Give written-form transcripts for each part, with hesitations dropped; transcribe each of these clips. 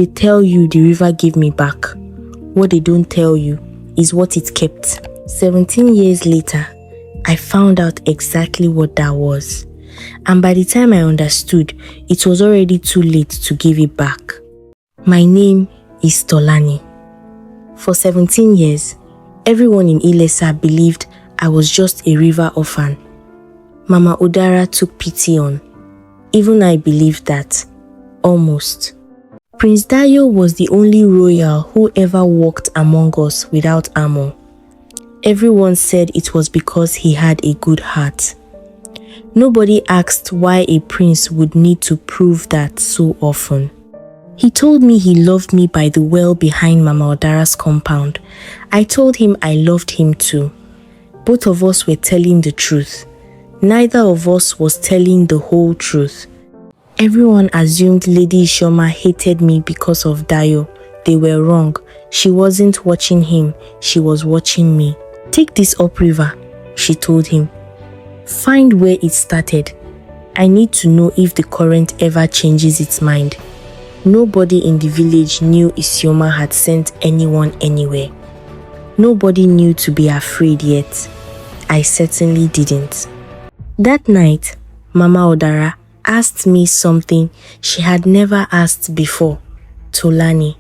They tell you the river gave me back. What they don't tell you is what it kept. 17 years later, I found out exactly what that was. And by the time I understood, it was already too late to give it back. My name is Tolani. For 17 years, everyone in Ilesa believed I was just a river orphan. Mama Udara took pity on. Even I believed that. Almost. Prince Dayo was the only royal who ever walked among us without armor. Everyone said it was because he had a good heart. Nobody asked why a prince would need to prove that so often. He told me he loved me by the well behind Mama Odara's compound. I told him I loved him too. Both of us were telling the truth. Neither of us was telling the whole truth. Everyone assumed Lady Ishoma hated me because of Dayo. They were wrong. She wasn't watching him. She was watching me. Take this upriver, she told him. Find where it started. I need to know if the current ever changes its mind. Nobody in the village knew Isioma had sent anyone anywhere. Nobody knew to be afraid yet. I certainly didn't. That night, Mama Odara asked me something she had never asked before. Tolani,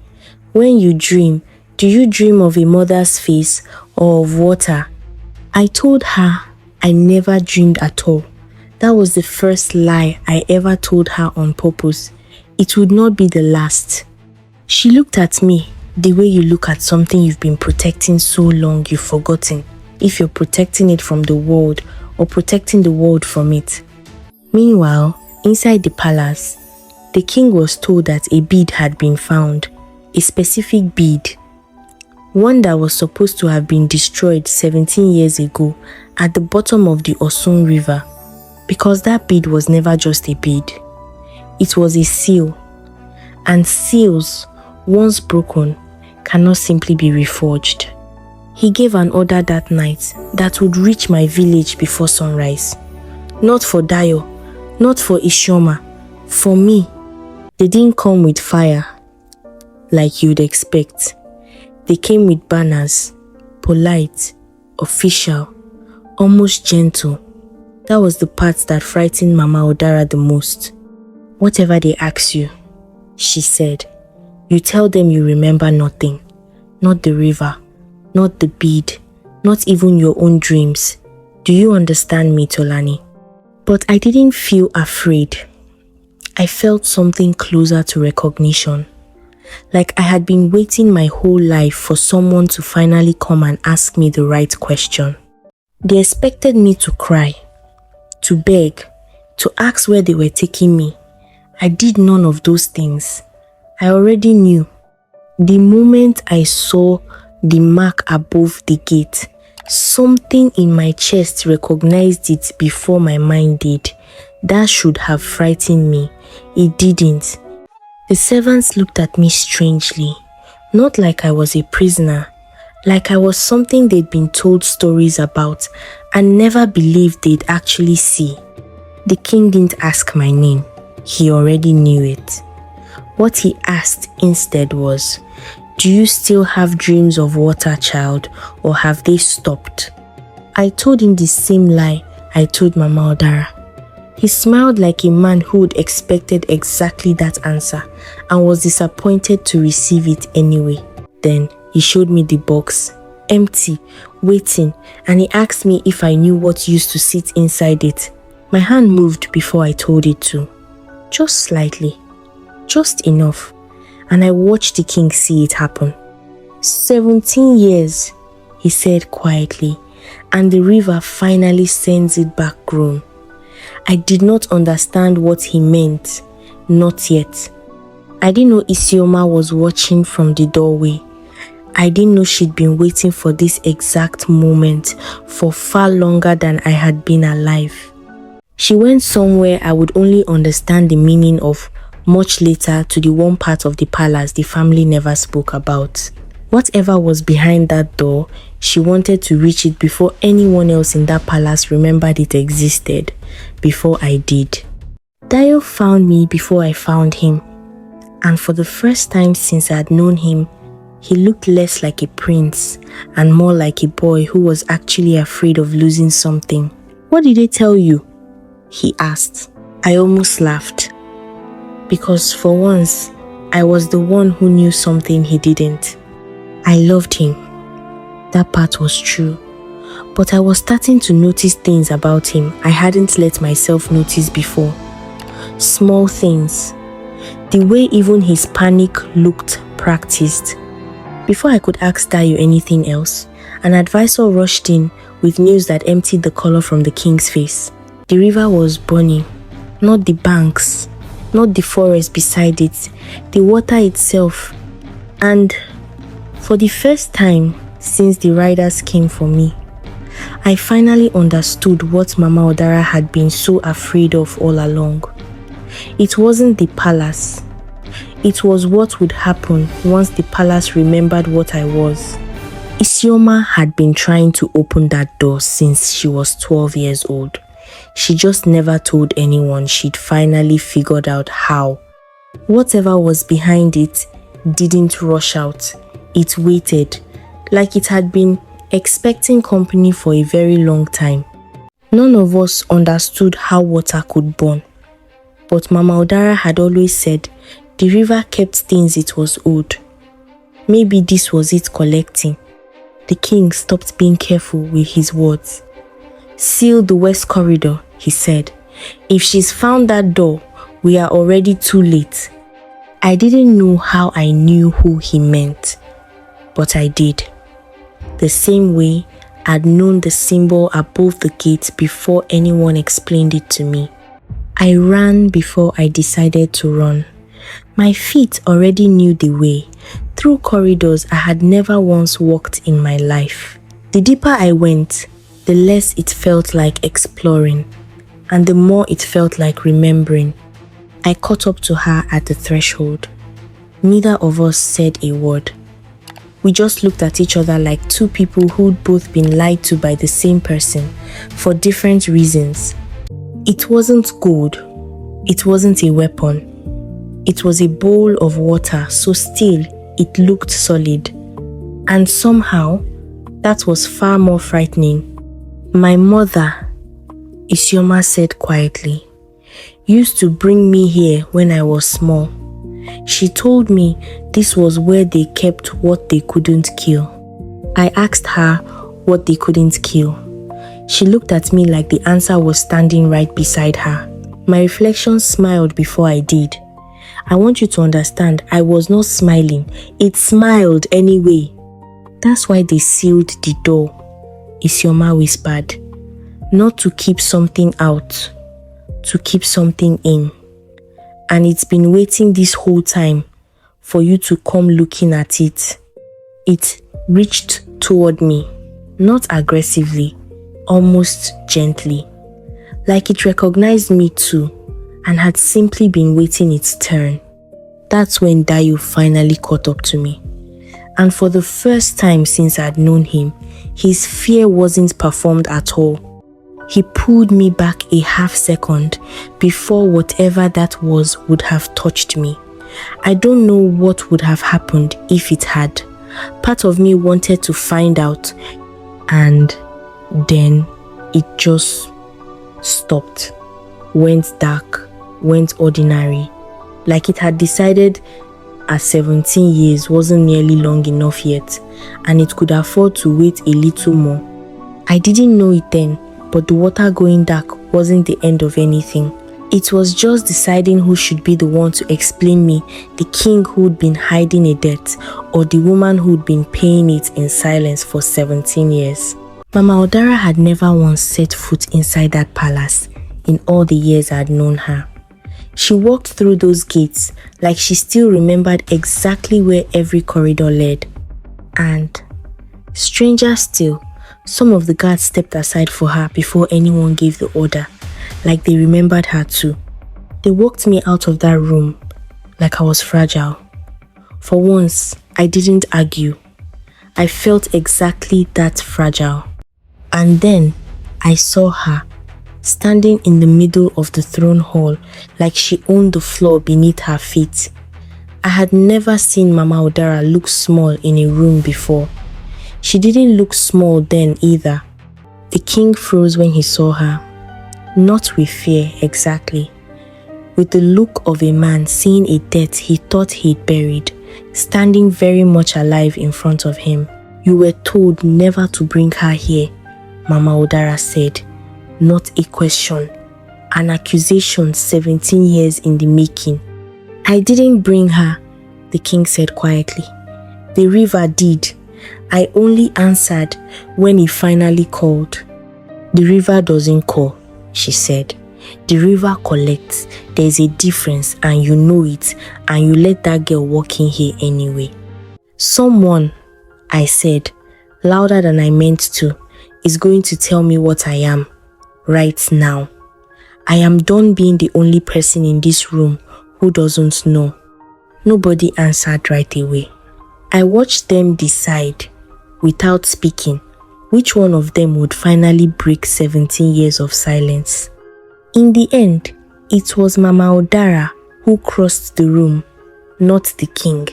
when you dream, do you dream of a mother's face or of water? I told her I never dreamed at all. That was the first lie I ever told her on purpose. It would not be the last. She looked at me the way you look at something you've been protecting so long you've forgotten if you're protecting it from the world or protecting the world from it. Meanwhile, inside the palace, the king was told that a bead had been found, a specific bead, one that was supposed to have been destroyed 17 years ago at the bottom of the Osun River, because that bead was never just a bead. It was a seal, and seals, once broken, cannot simply be reforged. He gave an order that night that would reach my village before sunrise. Not for Dayo, not for Ishoma, for me. They didn't come with fire, like you'd expect. They came with banners, polite, official, almost gentle. That was the part that frightened Mama Odara the most. Whatever they ask you, she said, you tell them you remember nothing. Not the river, not the bead, not even your own dreams. Do you understand me, Tolani? But I didn't feel afraid. I felt something closer to recognition. Like I had been waiting my whole life for someone to finally come and ask me the right question. They expected me to cry, to beg, to ask where they were taking me. I did none of those things. I already knew. The moment I saw the mark above the gate, something in my chest recognized it before my mind did. That should have frightened me. It didn't. The servants looked at me strangely, not like I was a prisoner, like I was something they'd been told stories about and never believed they'd actually see. The king didn't ask my name. He already knew it. What he asked instead was, do you still have dreams of water, child, or have they stopped? I told him the same lie I told Mama Odara. He smiled like a man who'd expected exactly that answer and was disappointed to receive it anyway. Then he showed me the box, empty, waiting, and he asked me if I knew what used to sit inside it. My hand moved before I told it to. Just slightly, just enough, and I watched the king see it happen. 17 years, he said quietly, and the river finally sends it back grown. I did not understand what he meant, not yet. I didn't know Isioma was watching from the doorway. I didn't know she'd been waiting for this exact moment for far longer than I had been alive. She went somewhere I would only understand the meaning of much later to the one part of the palace the family never spoke about. Whatever was behind that door, she wanted to reach it before anyone else in that palace remembered it existed, before I did. Dayo found me before I found him. And for the first time since I had known him, he looked less like a prince and more like a boy who was actually afraid of losing something. "What did they tell you?" he asked. I almost laughed, because for once, I was the one who knew something he didn't. I loved him. That part was true. But I was starting to notice things about him I hadn't let myself notice before. Small things. The way even his panic looked practiced. Before I could ask Dayo anything else, an advisor rushed in with news that emptied the color from the king's face. The river was burning, not the banks, not the forest beside it, the water itself. And for the first time since the riders came for me, I finally understood what Mama Odara had been so afraid of all along. It wasn't the palace. It was what would happen once the palace remembered what I was. Isioma had been trying to open that door since she was 12 years old. She just never told anyone she'd finally figured out how. Whatever was behind it didn't rush out. It waited, like it had been expecting company for a very long time. None of us understood how water could burn. But Mama Odara had always said the river kept things it was owed. Maybe this was it collecting. The king stopped being careful with his words. "Seal the west corridor," he said. "If she's found that door, we are already too late." I didn't know how I knew who he meant, but I did. The same way I'd known the symbol above the gate before anyone explained it to me. I ran before I decided to run. My feet already knew the way, through corridors I had never once walked in my life. The deeper I went, the less it felt like exploring, and the more it felt like remembering. I caught up to her at the threshold. Neither of us said a word. We just looked at each other like two people who'd both been lied to by the same person for different reasons. It wasn't gold. It wasn't a weapon. It was a bowl of water, so still it looked solid. And somehow, that was far more frightening. "My mother," Isioma said quietly, "used to bring me here when I was small. She told me this was where they kept what they couldn't kill." I asked her what they couldn't kill. She looked at me like the answer was standing right beside her. My reflection smiled before I did. I want you to understand, I was not smiling. It smiled anyway. "That's why they sealed the door," Isioma whispered. "Not to keep something out, to keep something in. And it's been waiting this whole time for you to come looking at it." It reached toward me, not aggressively, almost gently, like it recognized me too and had simply been waiting its turn. That's when Dayo finally caught up to me. And for the first time since I'd known him, his fear wasn't performed at all. He pulled me back a half second before whatever that was would have touched me. I don't know what would have happened if it had. Part of me wanted to find out, and then it just stopped, went dark, went ordinary, like it had decided at 17 years wasn't nearly long enough yet, and it could afford to wait a little more. I didn't know it then, but the water going dark wasn't the end of anything. It was just deciding who should be the one to explain me, the king who'd been hiding a debt, or the woman who'd been paying it in silence for 17 years. Mama Odara had never once set foot inside that palace in all the years I'd known her. She walked through those gates like she still remembered exactly where every corridor led. And, stranger still, some of the guards stepped aside for her before anyone gave the order, like they remembered her too. They walked me out of that room like I was fragile. For once, I didn't argue. I felt exactly that fragile. And then I saw her, standing in the middle of the throne hall like she owned the floor beneath her feet. I had never seen Mama Udara look small in a room before. She didn't look small then either. The king froze when he saw her. Not with fear exactly. With the look of a man seeing a death he thought he'd buried, standing very much alive in front of him. "You were told never to bring her here," Mama Udara said. Not a question. An accusation 17 years in the making. "I didn't bring her," the king said quietly. "The river did. I only answered when he finally called." "The river doesn't call," she said. "The river collects. There's a difference and you know it, and you let that girl walk in here anyway." "Someone," I said, louder than I meant to, "is going to tell me what I am, right now. I am done being the only person in this room who doesn't know." Nobody answered right away. I watched them decide, without speaking, which one of them would finally break 17 years of silence. In the end, it was Mama Udara who crossed the room, not the king.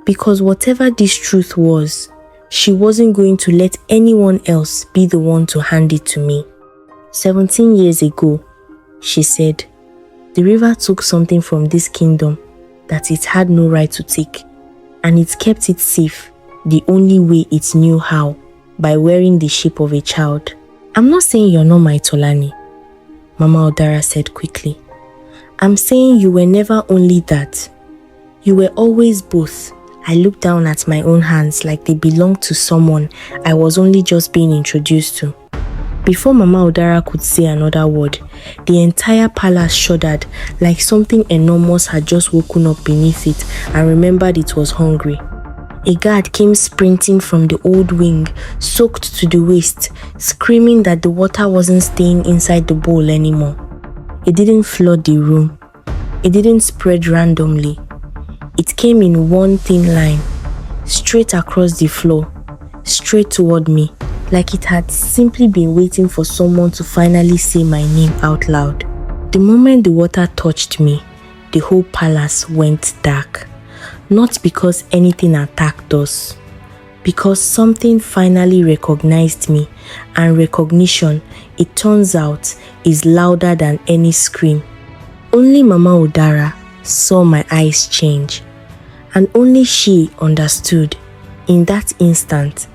Because whatever this truth was, she wasn't going to let anyone else be the one to hand it to me. 17 years ago, she said, the river took something from this kingdom that it had no right to take, and it kept it safe the only way it knew how, by wearing the shape of a child. "I'm not saying you're not my Tolani," Mama Udara said quickly. "I'm saying you were never only that. You were always both." I looked down at my own hands like they belonged to someone I was only just being introduced to. Before Mama Udara could say another word, the entire palace shuddered like something enormous had just woken up beneath it and remembered it was hungry. A guard came sprinting from the old wing, soaked to the waist, screaming that the water wasn't staying inside the bowl anymore. It didn't flood the room. It didn't spread randomly. It came in one thin line, straight across the floor, straight toward me, like it had simply been waiting for someone to finally say my name out loud. The moment the water touched me, the whole palace went dark. Not because anything attacked us, because something finally recognized me, and recognition, it turns out, is louder than any scream. Only Mama Udara saw my eyes change, and only she understood, in that instant,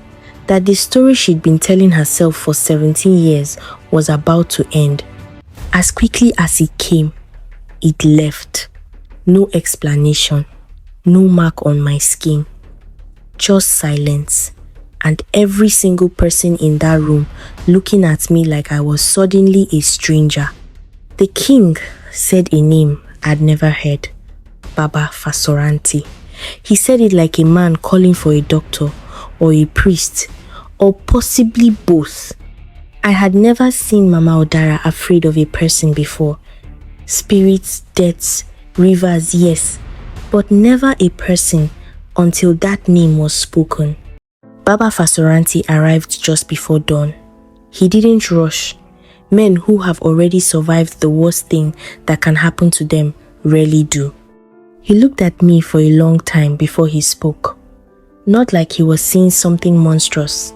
that the story she'd been telling herself for 17 years was about to end. As quickly as it came, it left. No explanation, no mark on my skin, just silence, and every single person in that room looking at me like I was suddenly a stranger. The king said a name I'd never heard, Baba Fasoranti. He said it like a man calling for a doctor, or a priest, or possibly both. I had never seen Mama Udara afraid of a person before. Spirits, deaths, rivers, yes, but never a person until that name was spoken. Baba Fasoranti arrived just before dawn. He didn't rush. Men who have already survived the worst thing that can happen to them rarely do. He looked at me for a long time before he spoke. Not like he was seeing something monstrous.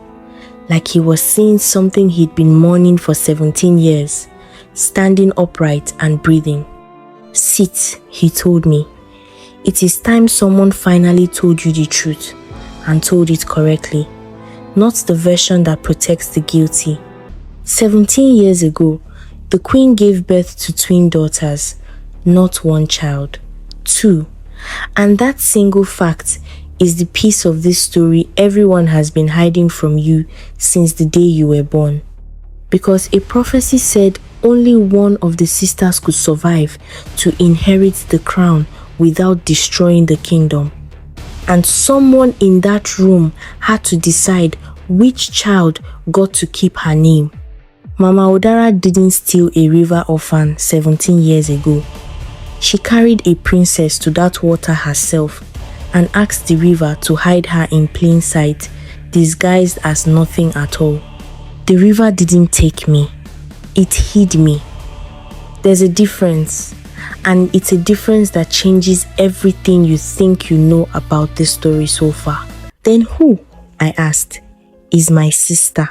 Like he was seeing something he'd been mourning for 17 years, standing upright and breathing. "Sit," he told me. "It is time someone finally told you the truth, and told it correctly, not the version that protects the guilty. 17 years ago, the queen gave birth to twin daughters, not one child, two. And that single fact is the piece of this story everyone has been hiding from you since the day you were born. Because a prophecy said only one of the sisters could survive to inherit the crown without destroying the kingdom. And someone in that room had to decide which child got to keep her name. Mama Udara didn't steal a river orphan 17 years ago. She carried a princess to that water herself and asked the river to hide her in plain sight, disguised as nothing at all. The river didn't take me. It hid me. There's a difference. and it's a difference that changes everything you think you know about this story so far. Then who? I asked. Is my sister.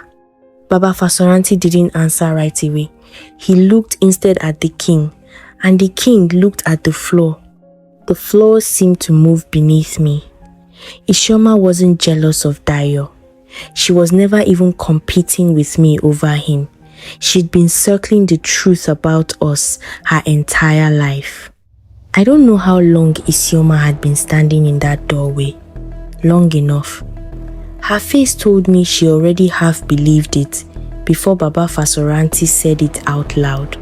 Baba Fasoranti didn't answer right away. He looked instead at the king, and the king looked at the floor. The floor seemed to move beneath me. Isioma wasn't jealous of Dayo. She was never even competing with me over him. She'd been circling the truth about us her entire life. I don't know how long Isioma had been standing in that doorway. Long enough. Her face told me she already half believed it before Baba Fasoranti said it out loud.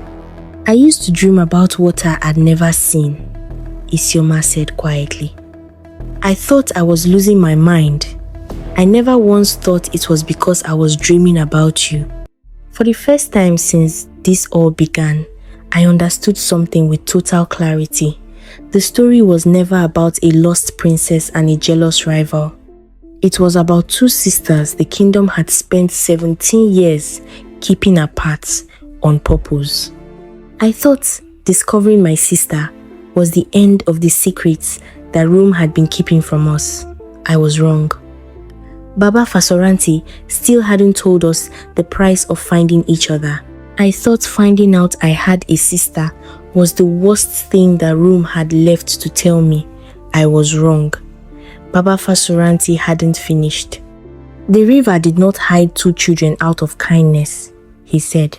I used to dream about what I had never seen, Isioma said quietly. I thought I was losing my mind. I never once thought it was because I was dreaming about you. For the first time since this all began, I understood something with total clarity. The story was never about a lost princess and a jealous rival. It was about two sisters the kingdom had spent 17 years keeping apart on purpose. I thought discovering my sister was the end of the secrets that Rome had been keeping from us. I was wrong. Baba Fasoranti still hadn't told us the price of finding each other. I thought finding out I had a sister was the worst thing that Rome had left to tell me. I was wrong. Baba Fasoranti hadn't finished. The river did not hide two children out of kindness, he said.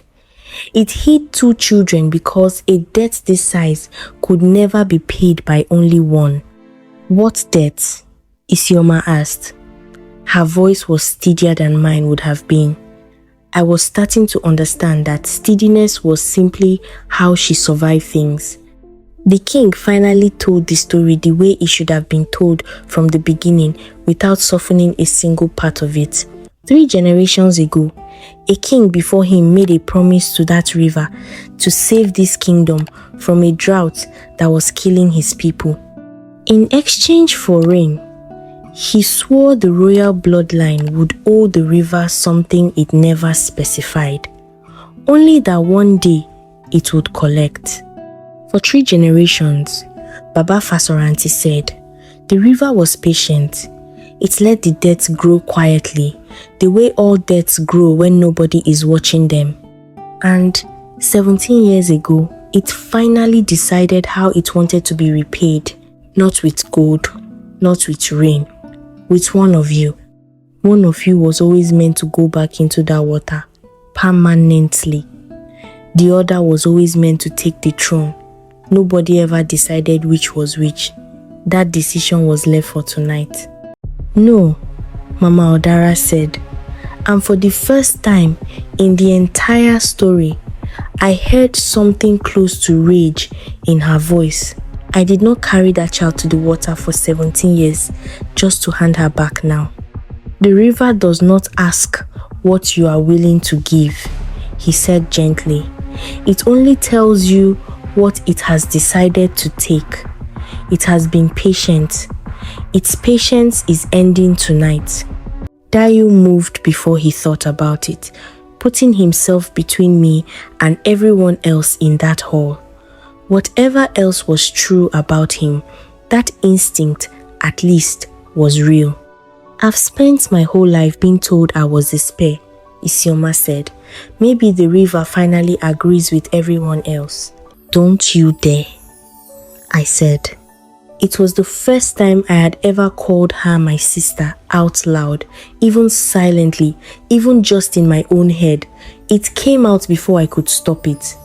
It hid two children because a debt this size could never be paid by only one. What debt? Isioma asked. Her voice was steadier than mine would have been. I was starting to understand that steadiness was simply how she survived things. The king finally told the story the way it should have been told from the beginning without softening a single part of it. 3 generations ago, a king before him made a promise to that river to save this kingdom from a drought that was killing his people. In exchange for rain, he swore the royal bloodline would owe the river something it never specified, only that one day it would collect. For 3 generations, Baba Fasoranti said, the river was patient. It let the debts grow quietly, the way all debts grow when nobody is watching them. And 17 years ago, it finally decided how it wanted to be repaid, not with gold, not with rain, with one of you. One of you was always meant to go back into that water, permanently. The other was always meant to take the throne. Nobody ever decided which was which. That decision was left for tonight. No, Mama Odara said. And for the first time in the entire story, I heard something close to rage in her voice. I did not carry that child to the water for 17 years just to hand her back now. The river does not ask what you are willing to give, he said gently. It only tells you what it has decided to take. It has been patient. Its patience is ending tonight. Dayo moved before he thought about it, putting himself between me and everyone else in that hall. Whatever else was true about him, that instinct, at least, was real. I've spent my whole life being told I was a spare, Isioma said. Maybe the river finally agrees with everyone else. Don't you dare, I said. It was the first time I had ever called her my sister out loud, even silently, even just in my own head. It came out before I could stop it.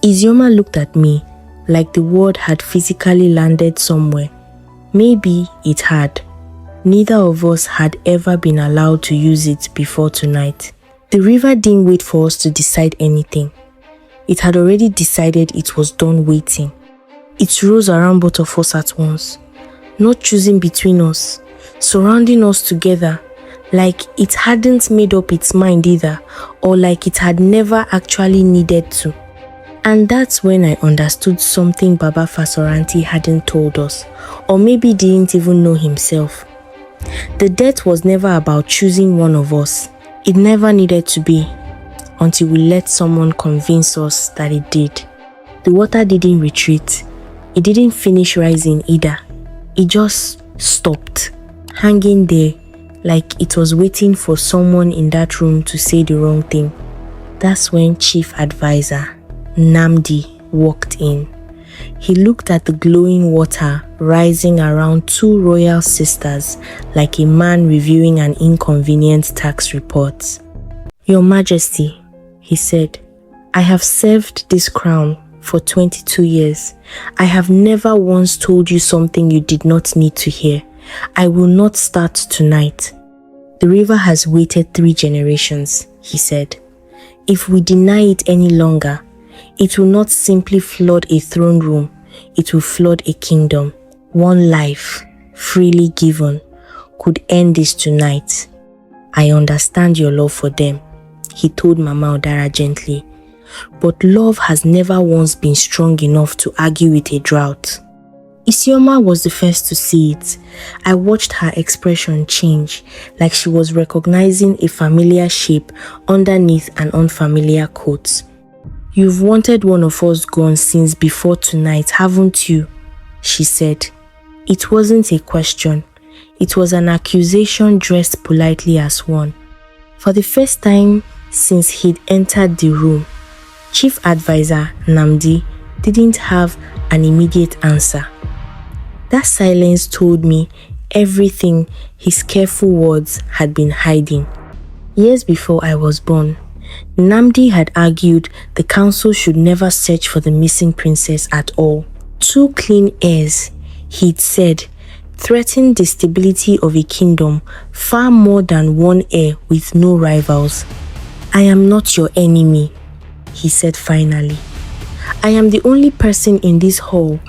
Isioma looked at me like the word had physically landed somewhere. Maybe it had. Neither of us had ever been allowed to use it before tonight. The river didn't wait for us to decide anything. It had already decided it was done waiting. It rose around both of us at once, not choosing between us, surrounding us together, like it hadn't made up its mind either, or like it had never actually needed to. And that's when I understood something Baba Fasoranti hadn't told us, or maybe didn't even know himself. The death was never about choosing one of us. It never needed to be, until we let someone convince us that it did. The water didn't retreat. It didn't finish rising either. It just stopped, hanging there like it was waiting for someone in that room to say the wrong thing. That's when Chief Advisor Nnamdi walked in. He looked at the glowing water rising around two royal sisters like a man reviewing an inconvenient tax report. "Your Majesty," he said, "I have served this crown for 22 years. I have never once told you something you did not need to hear. I will not start tonight. The river has waited 3 generations, he said. If we deny it any longer, it will not simply flood a throne room, it will flood a kingdom. One life, freely given, could end this tonight. I understand your love for them," he told Mama Odara gently. "But love has never once been strong enough to argue with a drought." Isioma was the first to see it. I watched her expression change, like she was recognizing a familiar shape underneath an unfamiliar coat. "You've wanted one of us gone since before tonight, haven't you?" she said. It wasn't a question. It was an accusation dressed politely as one. For the first time since he'd entered the room, Chief Advisor Nnamdi didn't have an immediate answer. That silence told me everything his careful words had been hiding. Years before I was born, Nnamdi had argued the council should never search for the missing princess at all. 2 clean heirs, he'd said, threatened the stability of a kingdom far more than 1 heir with no rivals. "I am not your enemy," he said finally. "I am the only person in this hall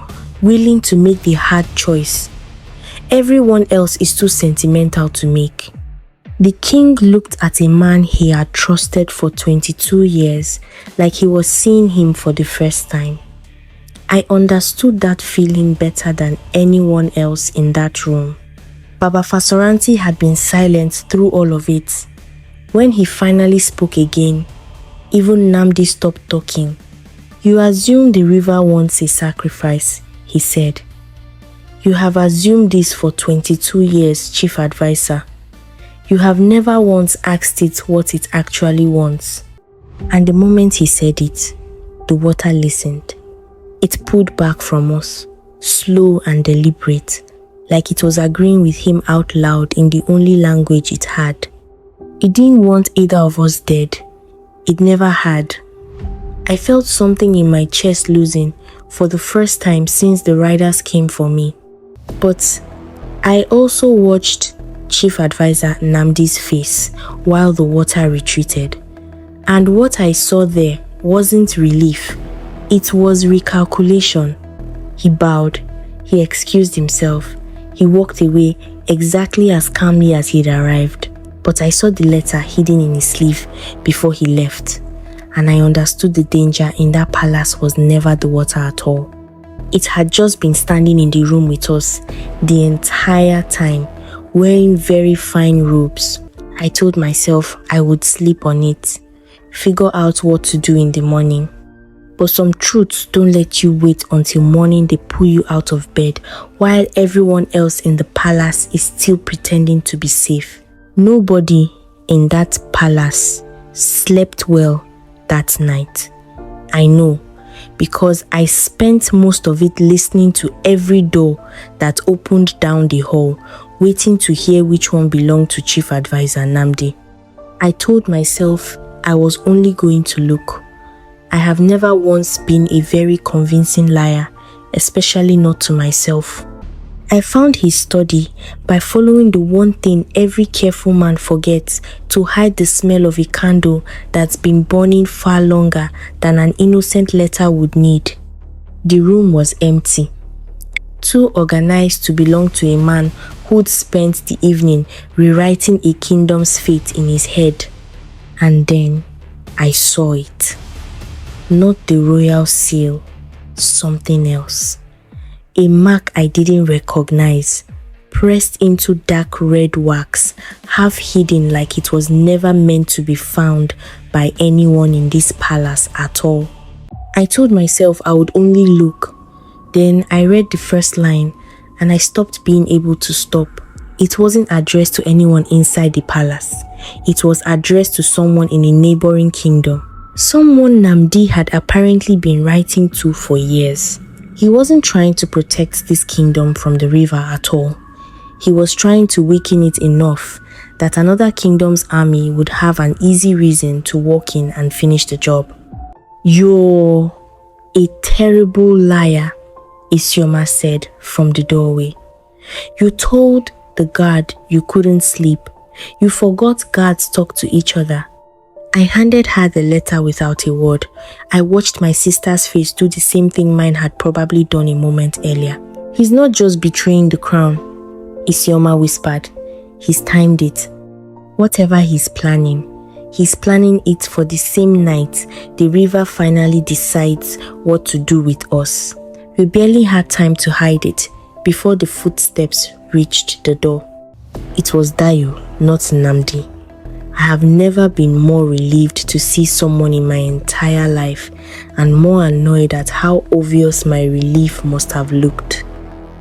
willing to make the hard choice. Everyone else is too sentimental to make." The king looked at a man he had trusted for 22 years like he was seeing him for the first time. I understood that feeling better than anyone else in that room. Baba Fasoranti had been silent through all of it. When he finally spoke again, even Nnamdi stopped talking. "You assume the river wants a sacrifice," he said. "You have assumed this for 22 years, Chief Advisor. You have never once asked it what it actually wants." And the moment he said it, the water listened. It pulled back from us, slow and deliberate, like it was agreeing with him out loud in the only language it had. It didn't want either of us dead. It never had. I felt something in my chest loosen for the first time since the riders came for me. But I also watched Chief Advisor Nnamdi's face while the water retreated. And what I saw there wasn't relief. It was recalculation. He bowed. He excused himself. He walked away exactly as calmly as he'd arrived. But I saw the letter hidden in his sleeve before he left. And I understood the danger in that palace was never the water at all. It had just been standing in the room with us the entire time, wearing very fine robes. I told myself I would sleep on it, figure out what to do in the morning. But some truths don't let you wait until morning they pull you out of bed while everyone else in the palace is still pretending to be safe. Nobody in that palace slept well that night. I know, because I spent most of it listening to every door that opened down the hall, waiting to hear which one belonged to Chief Advisor Nnamdi. I told myself I was only going to look. I have never once been a very convincing liar, especially not to myself. I found his study by following the one thing every careful man forgets to hide the smell of a candle that's been burning far longer than an innocent letter would need. The room was empty. Too organized to belong to a man who'd spent the evening rewriting a kingdom's fate in his head. And then I saw it. Not the royal seal, something else. A mark I didn't recognize, pressed into dark red wax, half hidden like it was never meant to be found by anyone in this palace at all. I told myself I would only look. Then I read the first line and I stopped being able to stop. It wasn't addressed to anyone inside the palace. It was addressed to someone in a neighboring kingdom. Someone Namdi had apparently been writing to for years. He wasn't trying to protect this kingdom from the river at all. He was trying to weaken it enough that another kingdom's army would have an easy reason to walk in and finish the job. "You're a terrible liar," Isioma said from the doorway. "You told the guard you couldn't sleep. You forgot guards talk to each other." I handed her the letter without a word. I watched my sister's face do the same thing mine had probably done a moment earlier. "He's not just betraying the crown," Isioma whispered. "He's timed it. Whatever he's planning it for the same night the river finally decides what to do with us." We barely had time to hide it before the footsteps reached the door. It was Dayo, not Namdi. I have never been more relieved to see someone in my entire life and more annoyed at how obvious my relief must have looked.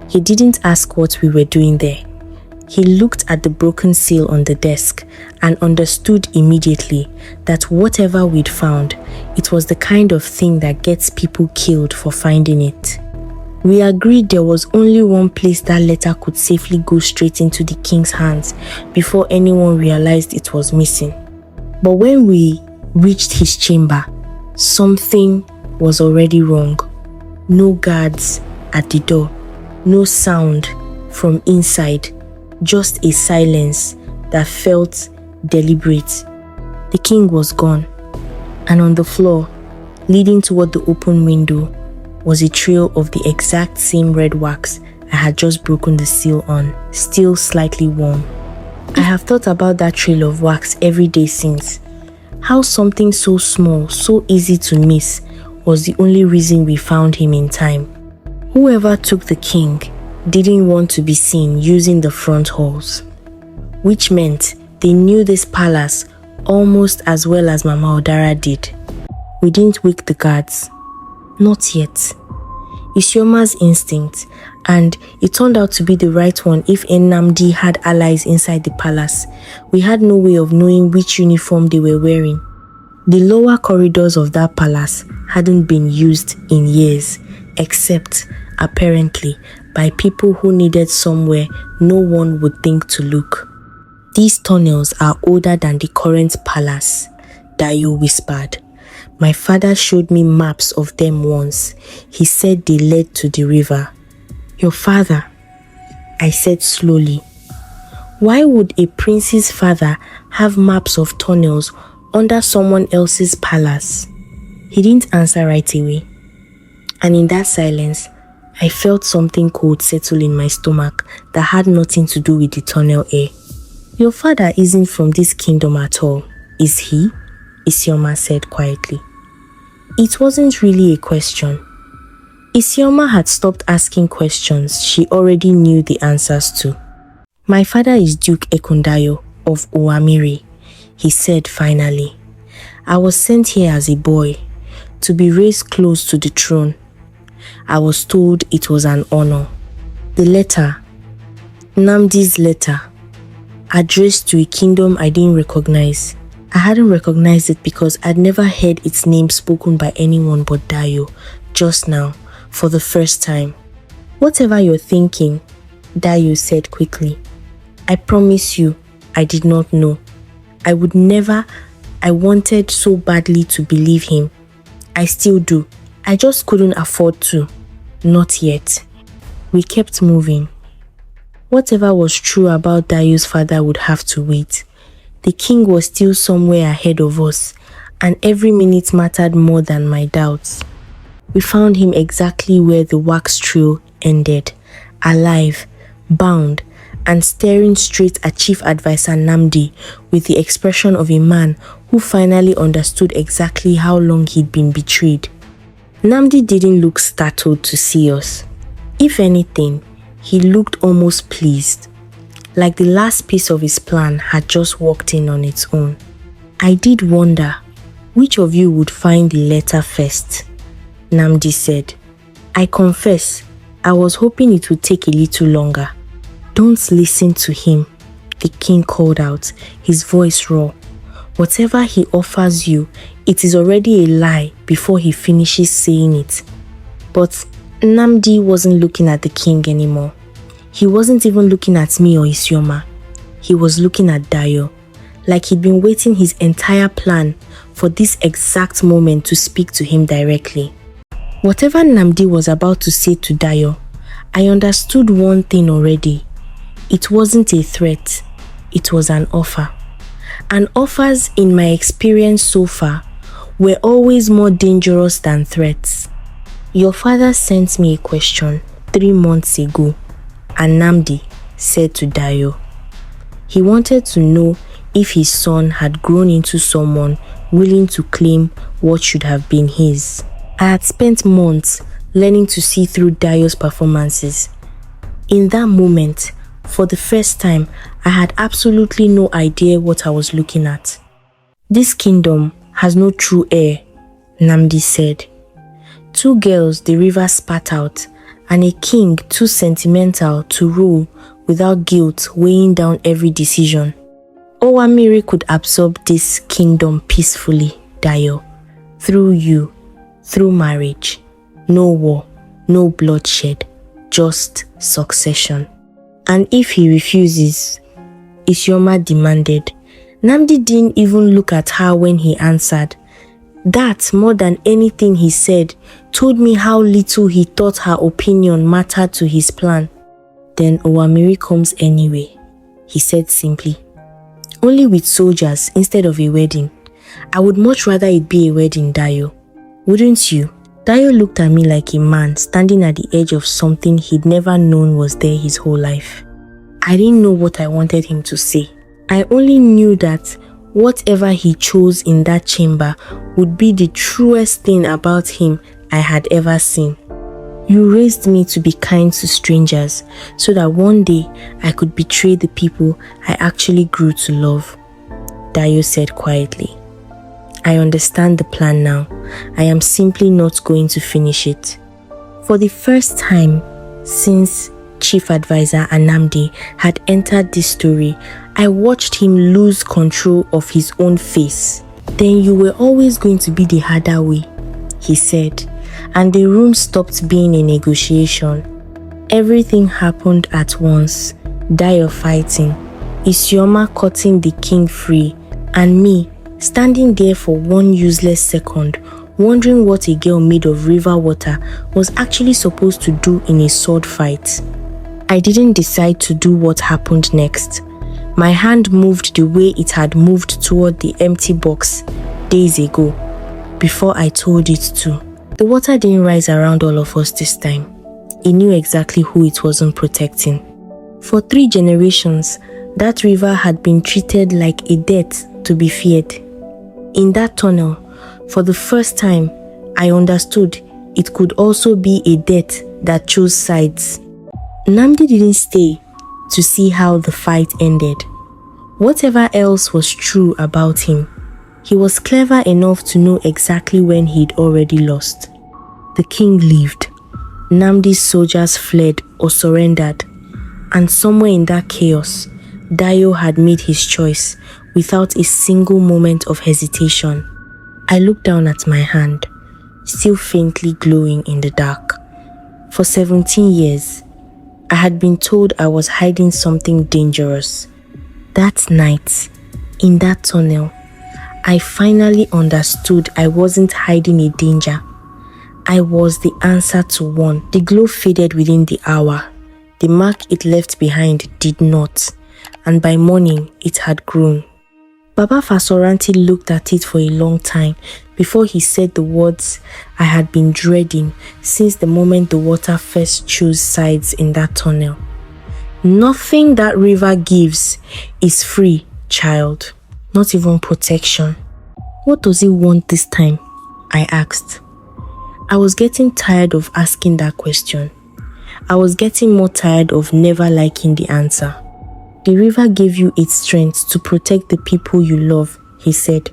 He didn't ask what we were doing there. He looked at the broken seal on the desk and understood immediately that whatever we'd found, it was the kind of thing that gets people killed for finding it. We agreed there was only one place that letter could safely go straight into the king's hands before anyone realized it was missing. But when we reached his chamber, something was already wrong. No guards at the door, no sound from inside, just a silence that felt deliberate. The king was gone, and on the floor, leading toward the open window, was a trail of the exact same red wax I had just broken the seal on, still slightly warm. I have thought about that trail of wax every day since. How something so small, so easy to miss, was the only reason we found him in time. Whoever took the king didn't want to be seen using the front halls, which meant they knew this palace almost as well as Mama Odara did. We didn't wake the guards. Not yet. Isioma's instinct, and it turned out to be the right one if Nnamdi had allies inside the palace. We had no way of knowing which uniform they were wearing. The lower corridors of that palace hadn't been used in years, except, apparently, by people who needed somewhere no one would think to look. "These tunnels are older than the current palace," Dayo whispered. "My father showed me maps of them once. He said they led to the river." "Your father?" I said slowly. Why would a prince's father have maps of tunnels under someone else's palace? He didn't answer right away. And in that silence, I felt something cold settle in my stomach that had nothing to do with the tunnel air. "Your father isn't from this kingdom at all, is he?" Isioma said quietly. It wasn't really a question. Isioma had stopped asking questions she already knew the answers to. "My father is Duke Ekundayo of Uwamiri," he said finally. "I was sent here as a boy to be raised close to the throne. I was told it was an honor. The letter, Namdi's letter, addressed to a kingdom I didn't recognize. I hadn't recognized it because I'd never heard its name spoken by anyone but Dayo, just now, for the first time." "Whatever you're thinking," Dayo said quickly. "I promise you, I did not know. I wanted so badly to believe him. I still do. I just couldn't afford to. Not yet." We kept moving. Whatever was true about Dayo's father would have to wait. The king was still somewhere ahead of us, and every minute mattered more than my doubts. We found him exactly where the wax trail ended, alive, bound, and staring straight at Chief Advisor Namdi with the expression of a man who finally understood exactly how long he'd been betrayed. Namdi didn't look startled to see us. If anything, he looked almost pleased, like the last piece of his plan had just walked in on its own. I did wonder which of you would find the letter first. Namdi said. I confess, I was hoping it would take a little longer. Don't listen to him, the king called out, his voice raw. Whatever he offers you, it is already a lie before he finishes saying it. But Namdi wasn't looking at the king anymore. He wasn't even looking at me or Isioma. He was looking at Dayo, like he'd been waiting his entire plan for this exact moment to speak to him directly. Whatever Namdi was about to say to Dayo, I understood one thing already. It wasn't a threat, it was an offer. And offers, in my experience so far, were always more dangerous than threats. Your father sent me a question 3 months ago, and Namdi said to Dayo. He wanted to know if his son had grown into someone willing to claim what should have been his. I had spent months learning to see through Dayo's performances. In that moment, for the first time, I had absolutely no idea what I was looking at. This kingdom has no true heir, Namdi said. 2 girls the river spat out, and a king too sentimental to rule without guilt weighing down every decision. Owamiri could absorb this kingdom peacefully, Dayo, through you, through marriage. No war, no bloodshed, just succession. And if he refuses, Isioma demanded. Namdi didn't even look at her when he answered. That, more than anything he said, told me how little he thought her opinion mattered to his plan. Then Owamiri comes anyway, he said simply. Only with soldiers instead of a wedding. I would much rather it be a wedding, Dayo. Wouldn't you? Dayo looked at me like a man standing at the edge of something he'd never known was there his whole life. I didn't know what I wanted him to say. I only knew that whatever he chose in that chamber would be the truest thing about him I had ever seen. You raised me to be kind to strangers so that one day I could betray the people I actually grew to love, Dayo said quietly. I understand the plan now. I am simply not going to finish it. For the first time since Chief Advisor Anamdi had entered this story, I watched him lose control of his own face. Then you were always going to be the harder way, he said, and the room stopped being a negotiation. Everything happened at once. Dayo fighting, Isioma cutting the king free, and me standing there for one useless second, wondering what a girl made of river water was actually supposed to do in a sword fight. I didn't decide to do what happened next. My hand moved the way it had moved toward the empty box days ago, before I told it to. The water didn't rise around all of us this time. It knew exactly who it wasn't protecting. For 3 generations, that river had been treated like a debt to be feared. In that tunnel, for the first time, I understood it could also be a death that chose sides. Namdi didn't stay to see how the fight ended. Whatever else was true about him, he was clever enough to know exactly when he'd already lost. The king lived. Namdi's soldiers fled or surrendered, and somewhere in that chaos, Dayo had made his choice without a single moment of hesitation. I looked down at my hand, still faintly glowing in the dark. For 17 years, I had been told I was hiding something dangerous. That night, in that tunnel, I finally understood I wasn't hiding a danger. I was the answer to one. The glow faded within the hour. The mark it left behind did not, and by morning it had grown. Baba Fasoranti looked at it for a long time before he said the words I had been dreading since the moment the water first chose sides in that tunnel. Nothing that river gives is free, child. Not even protection. What does it want this time? I asked. I was getting tired of asking that question. I was getting more tired of never liking the answer. The river gave you its strength to protect the people you love, he said.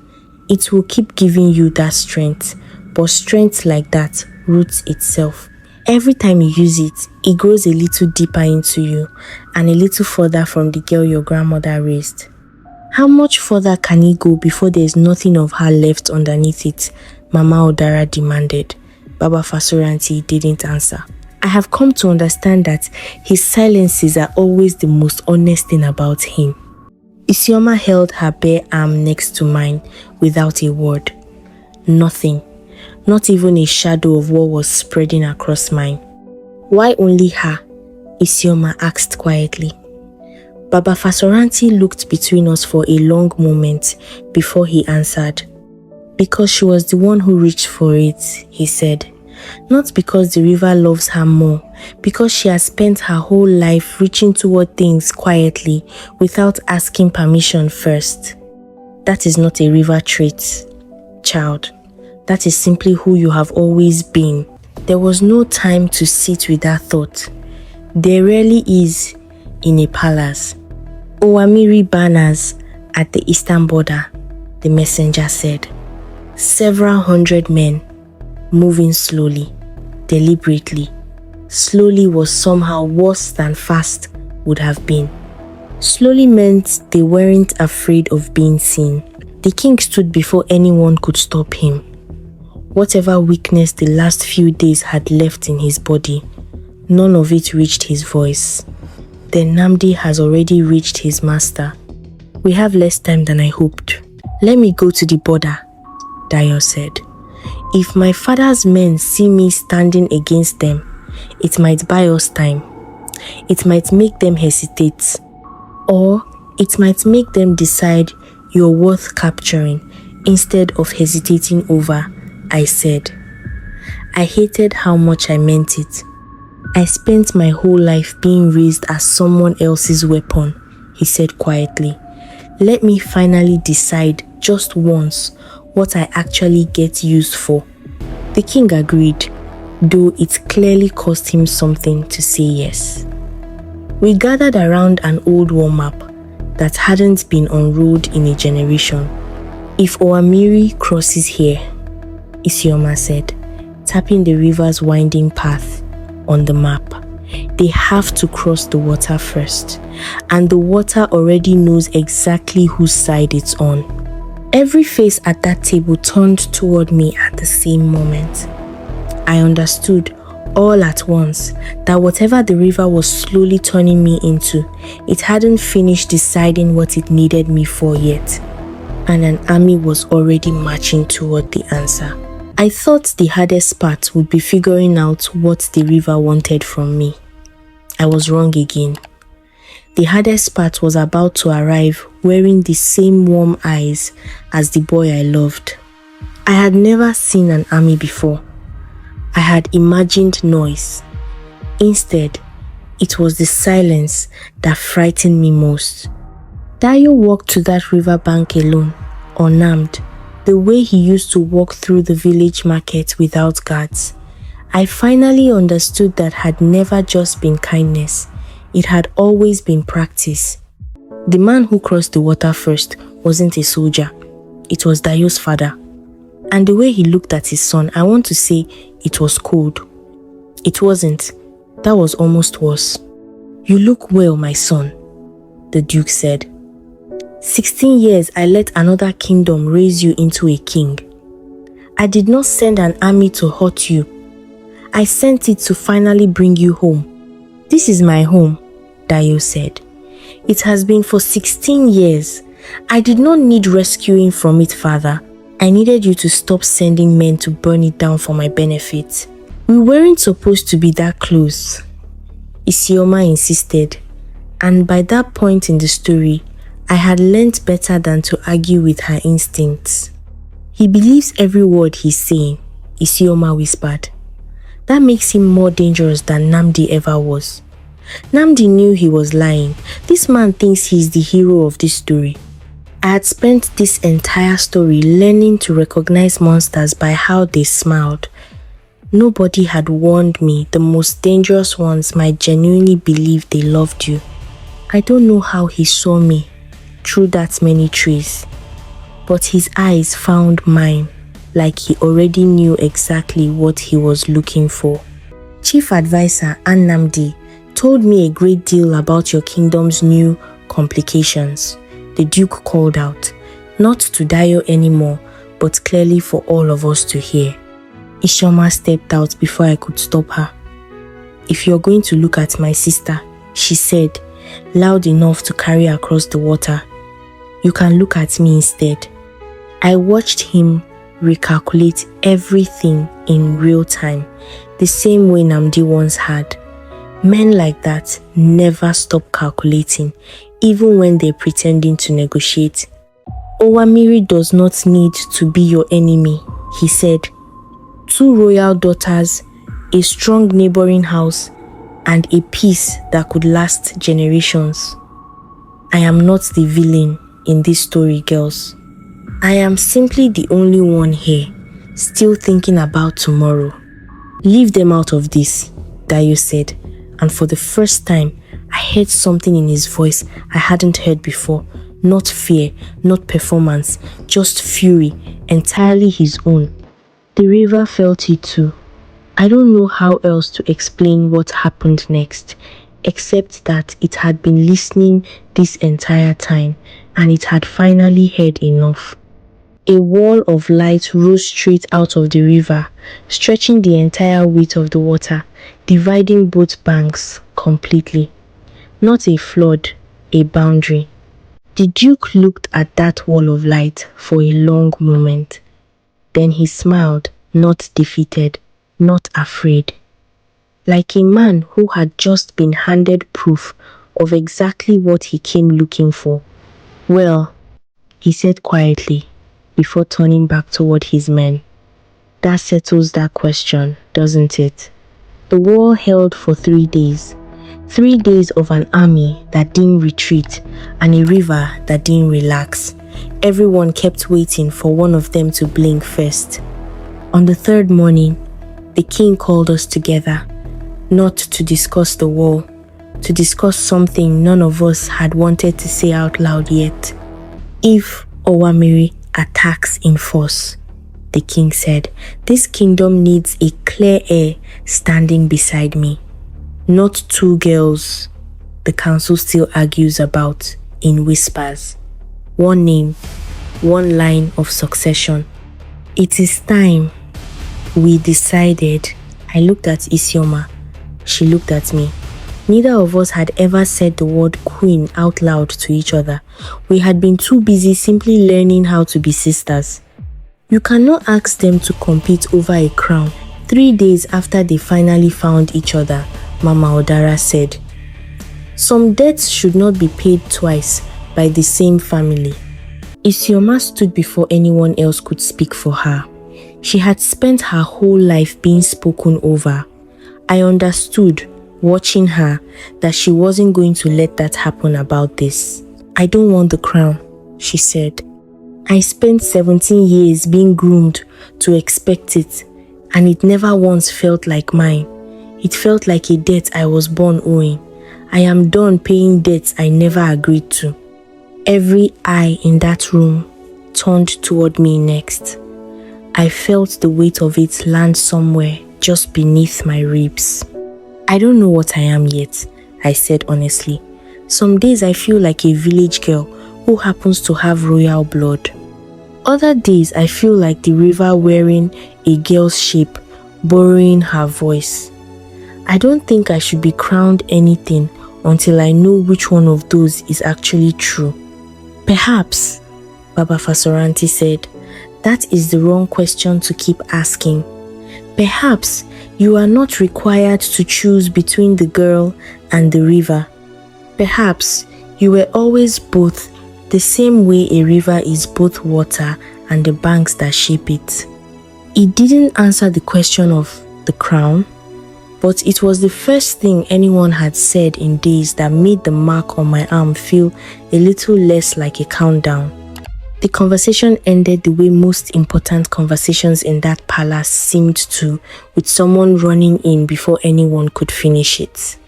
It will keep giving you that strength, but strength like that roots itself. Every time you use it, it grows a little deeper into you and a little further from the girl your grandmother raised. How much further can it go before there is nothing of her left underneath it? Mama Odara demanded. Baba Fasuranti didn't answer. I have come to understand that his silences are always the most honest thing about him. Isioma held her bare arm next to mine without a word. Nothing, not even a shadow of what was spreading across mine. Why only her? Isioma asked quietly. Baba Fasuranti looked between us for a long moment before he answered. Because she was the one who reached for it, he said. Not because the river loves her more, because she has spent her whole life reaching toward things quietly without asking permission first. That is not a river trait, child. That is simply who you have always been. There was no time to sit with that thought. There rarely is in a palace. Owamiri banners at the eastern border, the messenger said. Several hundred men, moving slowly, deliberately. Slowly was somehow worse than fast would have been. Slowly meant they weren't afraid of being seen. The king stood before anyone could stop him. Whatever weakness the last few days had left in his body, none of it reached his voice. Then Namdi has already reached his master. We have less time than I hoped. Let me go to the border, Dayo said. If my father's men see me standing against them, it might buy us time. It might make them hesitate. Or it might make them decide you're worth capturing instead of hesitating over, I said. I hated how much I meant it. I spent my whole life being raised as someone else's weapon, he said quietly. Let me finally decide just once what I actually get used for. The king agreed, though it clearly cost him something to say yes. We gathered around an old war map that hadn't been unrolled in a generation. If Owamiri crosses here, Isioma said, tapping the river's winding path on the map, they have to cross the water first, and the water already knows exactly whose side it's on. Every face at that table turned toward me at the same moment. I understood all at once that whatever the river was slowly turning me into, it hadn't finished deciding what it needed me for yet, and an army was already marching toward the answer. I thought the hardest part would be figuring out what the river wanted from me. I was wrong again. The hardest part was about to arrive wearing the same warm eyes as the boy I loved. I had never seen an army before. I had imagined noise. Instead, it was the silence that frightened me most. Dayo walked to that riverbank alone, unarmed, the way he used to walk through the village market without guards. I finally understood that had never just been kindness. It had always been practice. The man who crossed the water first wasn't a soldier. It was Dayo's father. And the way he looked at his son, I want to say it was cold. It wasn't. That was almost worse. You look well, my son, the Duke said. 16 years I let another kingdom raise you into a king. I did not send an army to hurt you. I sent it to finally bring you home. This is my home, Dayo said. It has been for 16 years. I did not need rescuing from it, father. I needed you to stop sending men to burn it down for my benefit. We weren't supposed to be that close, Isioma insisted, and by that point in the story, I had learnt better than to argue with her instincts. He believes every word he's saying, Isioma whispered. That makes him more dangerous than Namdi ever was. Namdi knew he was lying. This man thinks he's the hero of this story. I had spent this entire story learning to recognize monsters by how they smiled. Nobody had warned me the most dangerous ones might genuinely believe they loved you. I don't know how he saw me through that many trees, but his eyes found mine, like he already knew exactly what he was looking for. Chief Advisor Annamdi told me a great deal about your kingdom's new complications, the Duke called out, not to Dayo anymore, but clearly for all of us to hear. Isioma stepped out before I could stop her. If you're going to look at my sister, she said, loud enough to carry across the water, you can look at me instead. I watched him recalculate everything in real time, the same way Namdi once had. Men like that never stop calculating, even when they're pretending to negotiate. Owamiri does not need to be your enemy, he said. 2 royal daughters, a strong neighboring house, and a peace that could last generations. I am not the villain in this story, girls. I am simply the only one here, still thinking about tomorrow. Leave them out of this, Dayo said, and for the first time, I heard something in his voice I hadn't heard before. Not fear, not performance, just fury, entirely his own. The river felt it too. I don't know how else to explain what happened next, except that it had been listening this entire time, and it had finally heard enough. A wall of light rose straight out of the river, stretching the entire width of the water, dividing both banks completely. Not a flood, a boundary. The Duke looked at that wall of light for a long moment. Then he smiled, not defeated, not afraid. Like a man who had just been handed proof of exactly what he came looking for. Well, he said quietly, before turning back toward his men. That settles that question, doesn't it? The war held for 3 days. 3 days of an army that didn't retreat and a river that didn't relax. Everyone kept waiting for one of them to blink first. On the 3rd morning, the king called us together, not to discuss the war, to discuss something none of us had wanted to say out loud yet. If Owamiri attacks in force, the king said, this kingdom needs a clear heir standing beside me. Not 2 girls, the council still argues about in whispers. 1 name, 1 line of succession. It is time. We decided. I looked at Isioma. She looked at me. Neither of us had ever said the word queen out loud to each other. We had been too busy simply learning how to be sisters. You cannot ask them to compete over a crown 3 days after they finally found each other, Mama Odara said. Some debts should not be paid twice by the same family. Isioma stood before anyone else could speak for her. She had spent her whole life being spoken over. I understood, watching her, that she wasn't going to let that happen about this. I don't want the crown, she said. I spent 17 years being groomed to expect it, and it never once felt like mine. It felt like a debt I was born owing. I am done paying debts I never agreed to. Every eye in that room turned toward me next. I felt the weight of it land somewhere just beneath my ribs. I don't know what I am yet, I said honestly. Some days I feel like a village girl who happens to have royal blood. Other days I feel like the river wearing a girl's shape, borrowing her voice. I don't think I should be crowned anything until I know which one of those is actually true. Perhaps, Baba Fasoranti said, that is the wrong question to keep asking. Perhaps you are not required to choose between the girl and the river. Perhaps you were always both, the same way a river is both water and the banks that shape it. It didn't answer the question of the crown, but it was the first thing anyone had said in days that made the mark on my arm feel a little less like a countdown. The conversation ended the way most important conversations in that palace seemed to, with someone running in before anyone could finish it.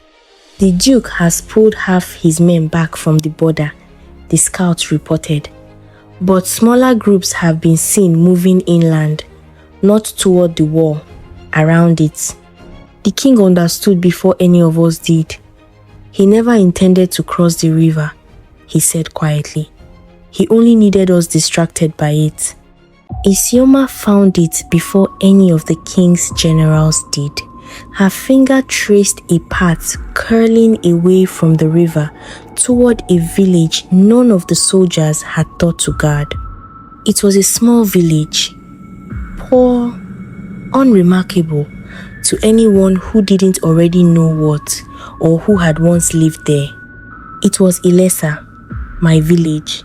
The Duke has pulled half his men back from the border, the scouts reported, but smaller groups have been seen moving inland. not toward the wall, around it. The king understood before any of us did. He never intended to cross the river, he said quietly. He only needed us distracted by it. Isioma found it before any of the king's generals did. Her finger traced a path curling away from the river toward a village none of the soldiers had thought to guard. It was a small village, poor, unremarkable to anyone who didn't already know what or who had once lived there. It was Ilesa, my village.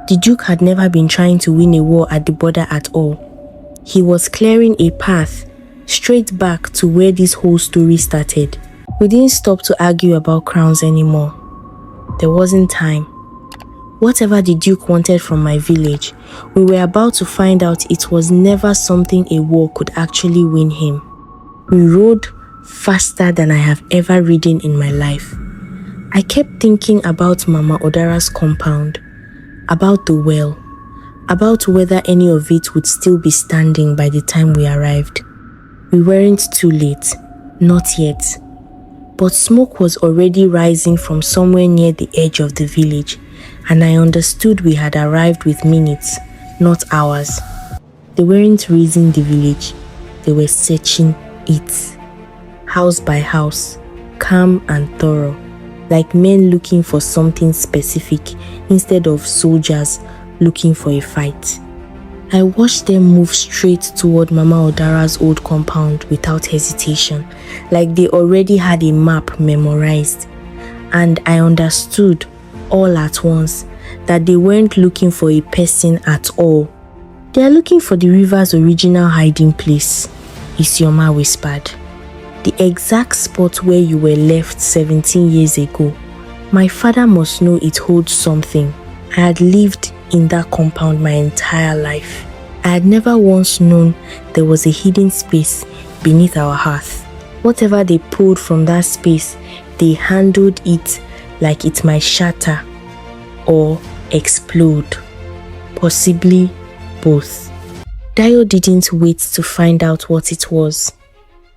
The Duke had never been trying to win a war at the border at all. He was clearing a path straight back to where this whole story started. We didn't stop to argue about crowns anymore. There wasn't time. Whatever the Duke wanted from my village, we were about to find out it was never something a war could actually win him. We rode faster than I have ever ridden in my life. I kept thinking about Mama Odara's compound, about the well, about whether any of it would still be standing by the time we arrived. We weren't too late, not yet. But smoke was already rising from somewhere near the edge of the village, and I understood we had arrived with minutes, not hours. They weren't raising the village, they were searching it. House by house, calm and thorough, like men looking for something specific instead of soldiers looking for a fight. I watched them move straight toward Mama Odara's old compound without hesitation, like they already had a map memorized. And I understood all at once that they weren't looking for a person at all. They are looking for the river's original hiding place, Isioma whispered. The exact spot where you were left 17 years ago. My father must know it holds something. I had lived in that compound my entire life. I had never once known there was a hidden space beneath our hearth. Whatever they pulled from that space, they handled it like it might shatter or explode. Possibly both. Dio didn't wait to find out what it was.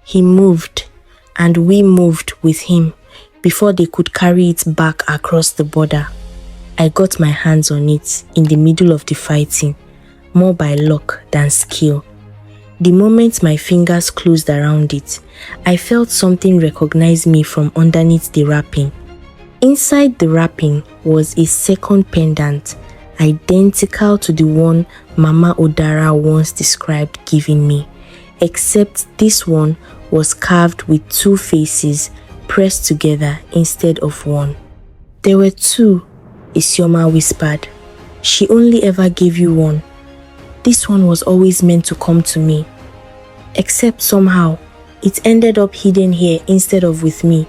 He moved, and we moved with him before they could carry it back across the border. I got my hands on it in the middle of the fighting, more by luck than skill. The moment my fingers closed around it, I felt something recognize me from underneath the wrapping. Inside the wrapping was a second pendant, identical to the one Mama Odara once described giving me, except this one was carved with two faces pressed together instead of one. There were two, Isioma whispered. She only ever gave you one. This one was always meant to come to me. Except somehow, it ended up hidden here instead of with me.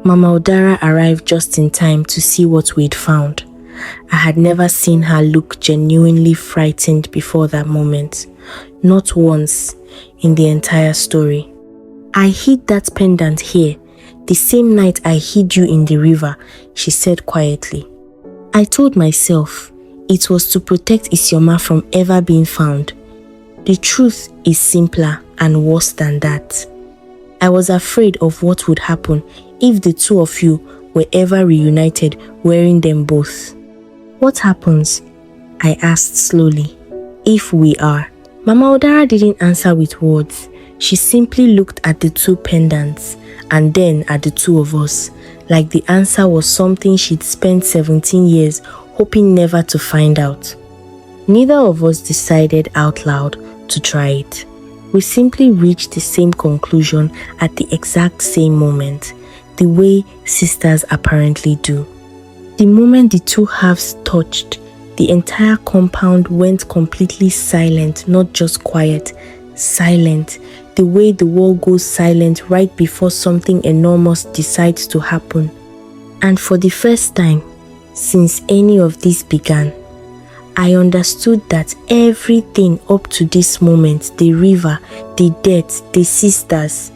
Mama Odara arrived just in time to see what we'd found. I had never seen her look genuinely frightened before that moment. Not once in the entire story. I hid that pendant here, the same night I hid you in the river, she said quietly. I told myself it was to protect Isioma from ever being found. The truth is simpler and worse than that. I was afraid of what would happen if the two of you were ever reunited wearing them both. What happens? I asked slowly. If we are. Mama Odara didn't answer with words. She simply looked at the two pendants and then at the two of us, like the answer was something she'd spent 17 years hoping never to find out. Neither of us decided out loud to try it. We simply reached the same conclusion at the exact same moment, the way sisters apparently do. The moment the two halves touched, the entire compound went completely silent, not just quiet, silent, the way the world goes silent right before something enormous decides to happen. And for the first time since any of this began, I understood that everything up to this moment, the river, the death, the sisters,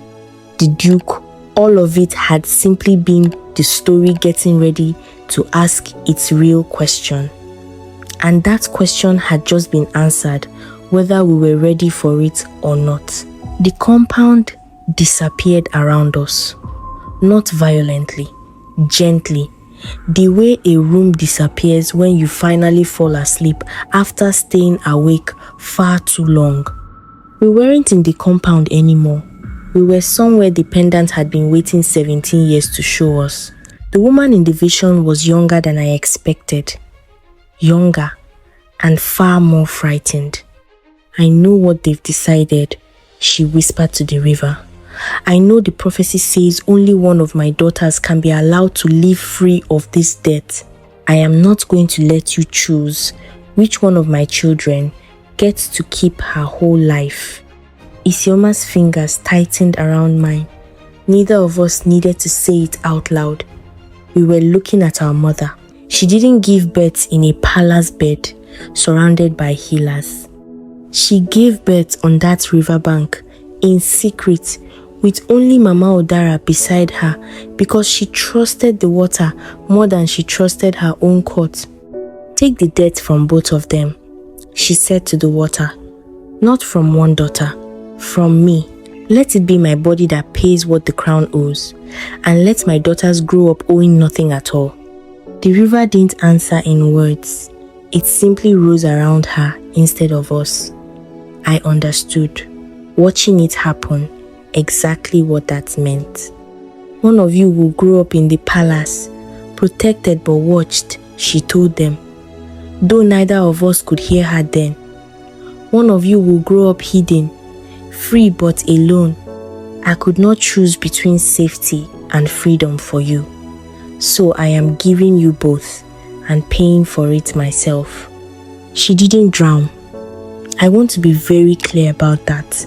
the Duke, all of it had simply been the story getting ready to ask its real question. And that question had just been answered whether we were ready for it or not. The compound disappeared around us, not violently, gently, the way a room disappears when you finally fall asleep after staying awake far too long. We weren't in the compound anymore. We were somewhere the pendant had been waiting 17 years to show us. The woman in the vision was younger than I expected. Younger and far more frightened. "I know what they've decided," she whispered to the river. "I know the prophecy says only one of my daughters can be allowed to live free of this death. I am not going to let you choose which one of my children gets to keep her whole life." Isioma's fingers tightened around mine. Neither of us needed to say it out loud. We were looking at our mother. She didn't give birth in a palace bed, surrounded by healers. She gave birth on that riverbank, in secret, with only Mama Odara beside her, because she trusted the water more than she trusted her own court. "Take the debt from both of them," she said to the water. "Not from one daughter, from me. Let it be my body that pays what the crown owes, and let my daughters grow up owing nothing at all." The river didn't answer in words. It simply rose around her instead of us. I understood, watching it happen, exactly what that meant. "One of you will grow up in the palace, protected but watched," she told them, though neither of us could hear her then. "One of you will grow up hidden, free but alone. I could not choose between safety and freedom for you. So I am giving you both and paying for it myself." She didn't drown. I want to be very clear about that,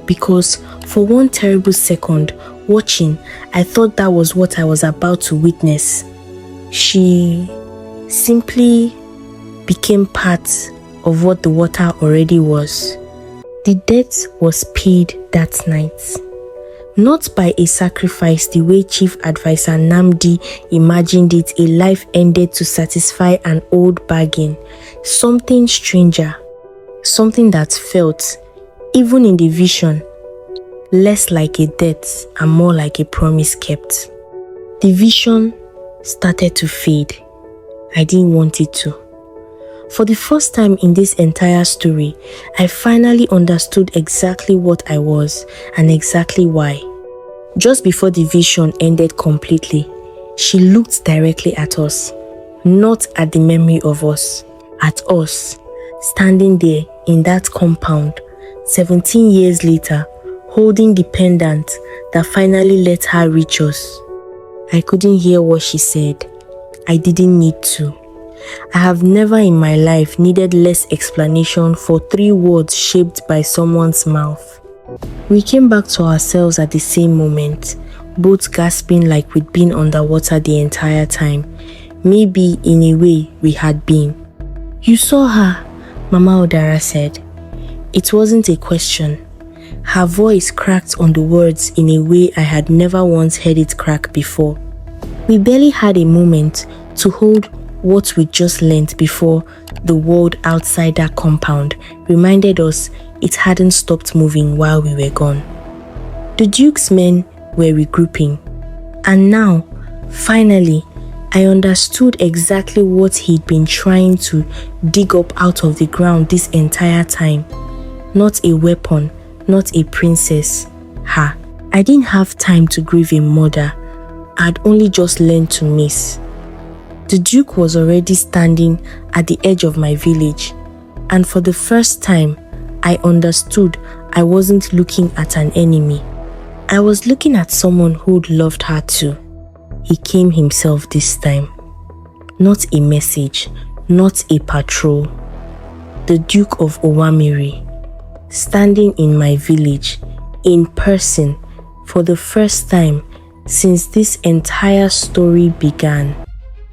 because for one terrible second, watching, I thought that was what I was about to witness. She simply became part of what the water already was. The debt was paid that night. Not by a sacrifice the way Chief Advisor Namdi imagined it, a life ended to satisfy an old bargain. Something stranger. Something that felt, even in the vision, less like a debt and more like a promise kept. The vision started to fade. I didn't want it to. For the first time in this entire story, I finally understood exactly what I was and exactly why. Just before the vision ended completely, she looked directly at us, not at the memory of us, at us, standing there in that compound, 17 years later, holding the pendant that finally let her reach us. I couldn't hear what she said. I didn't need to. I have never in my life needed less explanation for 3 words shaped by someone's mouth. We came back to ourselves at the same moment, both gasping like we'd been underwater the entire time. Maybe in a way we had been. "You saw her," Mama Odara said. It wasn't a question. Her voice cracked on the words in a way I had never once heard it crack before. We barely had a moment to hold what we just learnt before the world outside that compound reminded us it hadn't stopped moving while we were gone. The Duke's men were regrouping, and now, finally, I understood exactly what he'd been trying to dig up out of the ground this entire time. Not a weapon, not a princess, her. I didn't have time to grieve a mother. I'd only just learned to miss. The Duke was already standing at the edge of my village, and for the first time, I understood I wasn't looking at an enemy. I was looking at someone who'd loved her too. He came himself this time. Not a message, not a patrol. The Duke of Owamiri, standing in my village, in person, for the first time since this entire story began.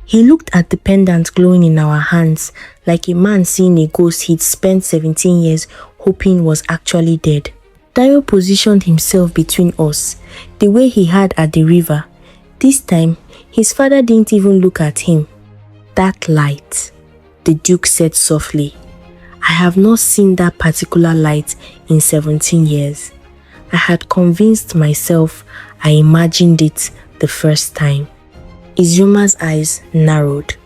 He looked at the pendant glowing in our hands like a man seeing a ghost he'd spent 17 years hoping was actually dead. Dio positioned himself between us, the way he had at the river. This time, his father didn't even look at him. "That light," the Duke said softly. I have not seen that particular light in 17 years. I had convinced myself I imagined it the first time. Izuma's eyes narrowed.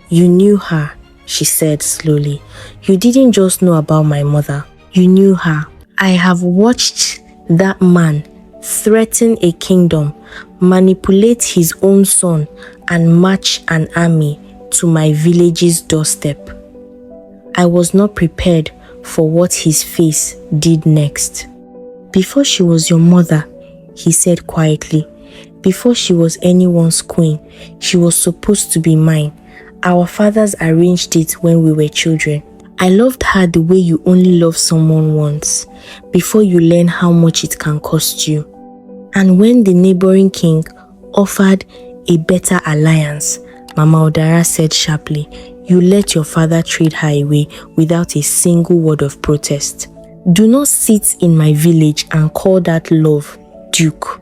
You knew her, she said slowly. You didn't just know about my mother. You knew her. I have watched that man threaten a kingdom, manipulate his own son, and march an army to my village's doorstep. I was not prepared for what his face did next. Before she was your mother, he said quietly, before she was anyone's queen, she was supposed to be mine. Our fathers arranged it when we were children. I loved her the way you only love someone once, before you learn how much it can cost you. And when the neighboring king offered a better alliance, Mama Odara said sharply, you let your father trade her away without a single word of protest. Do not sit in my village and call that love, Duke.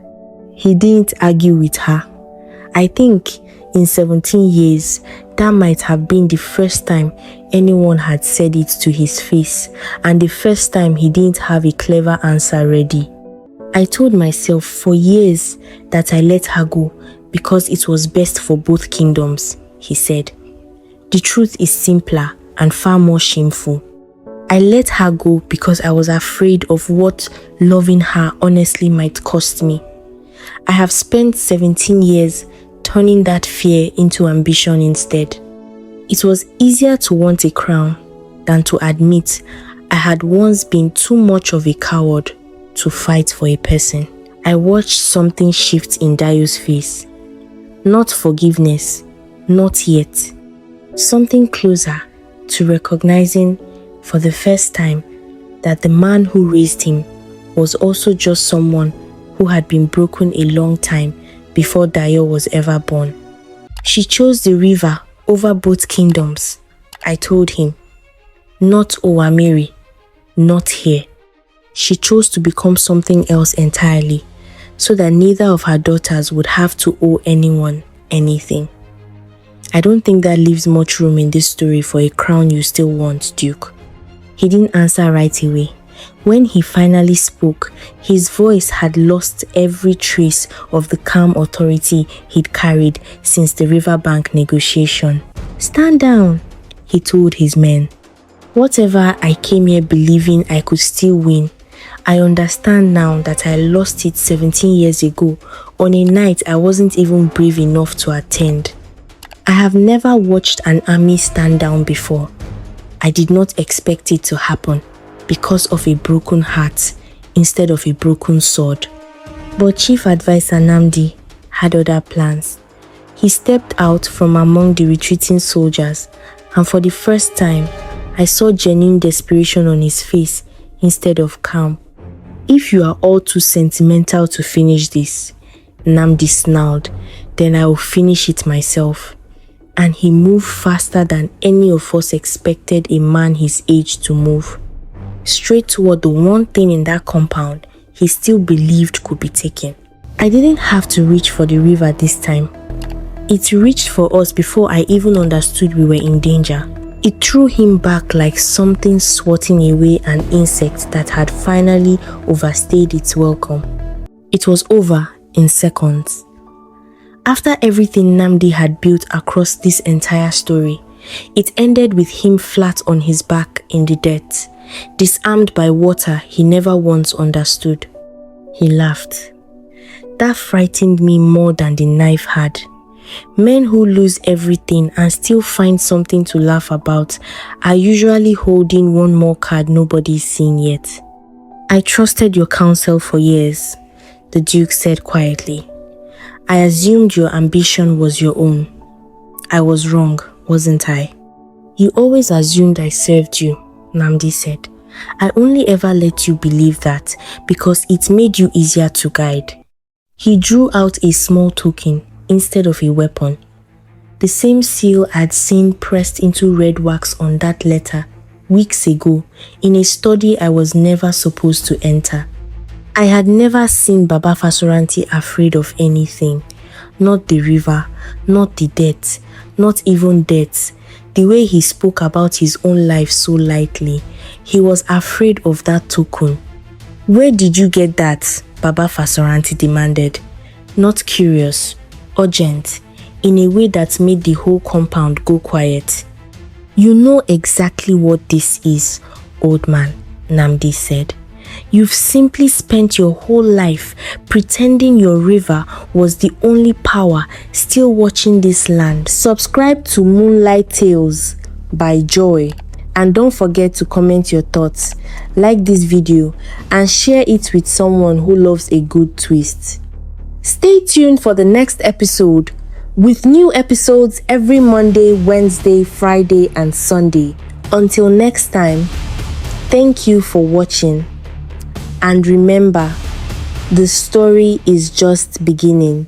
He didn't argue with her. I think in 17 years, that might have been the first time anyone had said it to his face, and the first time he didn't have a clever answer ready. I told myself for years that I let her go because it was best for both kingdoms, he said. The truth is simpler and far more shameful. I let her go because I was afraid of what loving her honestly might cost me. I have spent 17 years turning that fear into ambition instead. It was easier to want a crown than to admit I had once been too much of a coward to fight for a person. I watched something shift in Dayo's face. Not forgiveness, not yet. Something closer to recognizing for the first time that the man who raised him was also just someone who had been broken a long time before Dayo was ever born. She chose the river over both kingdoms, I told him. Not Owamiri, not here. She chose to become something else entirely, so that neither of her daughters would have to owe anyone anything. I don't think that leaves much room in this story for a crown you still want, Duke. He didn't answer right away. When he finally spoke, his voice had lost every trace of the calm authority he'd carried since the riverbank negotiation. Stand down, he told his men. Whatever I came here believing I could still win, I understand now that I lost it 17 years ago on a night I wasn't even brave enough to attend. I have never watched an army stand down before. I did not expect it to happen because of a broken heart instead of a broken sword. But Chief Advisor Namdi had other plans. He stepped out from among the retreating soldiers, and for the first time, I saw genuine desperation on his face instead of calm. If you are all too sentimental to finish this, Namdi snarled, then I will finish it myself. And he moved faster than any of us expected a man his age to move. Straight toward the one thing in that compound he still believed could be taken. I didn't have to reach for the river this time. It reached for us before I even understood we were in danger. It threw him back like something swatting away an insect that had finally overstayed its welcome. It was over in seconds. After everything Namdi had built across this entire story, it ended with him flat on his back in the dirt, disarmed by water he never once understood. He laughed. That frightened me more than the knife had. Men who lose everything and still find something to laugh about are usually holding one more card nobody's seen yet. I trusted your counsel for years, the Duke said quietly. I assumed your ambition was your own. I was wrong, wasn't I? You always assumed I served you, Namdi said. I only ever let you believe that because it made you easier to guide. He drew out a small token instead of a weapon. The same seal I'd seen pressed into red wax on that letter weeks ago in a study I was never supposed to enter. I had never seen Baba Fasuranti afraid of anything. Not the river, not the death, not even death. The way he spoke about his own life so lightly, he was afraid of that token. "Where did you get that?" Baba Fasoranti demanded. Not curious, urgent, in a way that made the whole compound go quiet. "You know exactly what this is, old man," Namdi said. "You've simply spent your whole life pretending your river was the only power still watching this land." Subscribe to Moonlight Tales by Joy. And don't forget to comment your thoughts, like this video, and share it with someone who loves a good twist. Stay tuned for the next episode, with new episodes every Monday, Wednesday, Friday, and Sunday. Until next time, thank you for watching. And remember, the story is just beginning.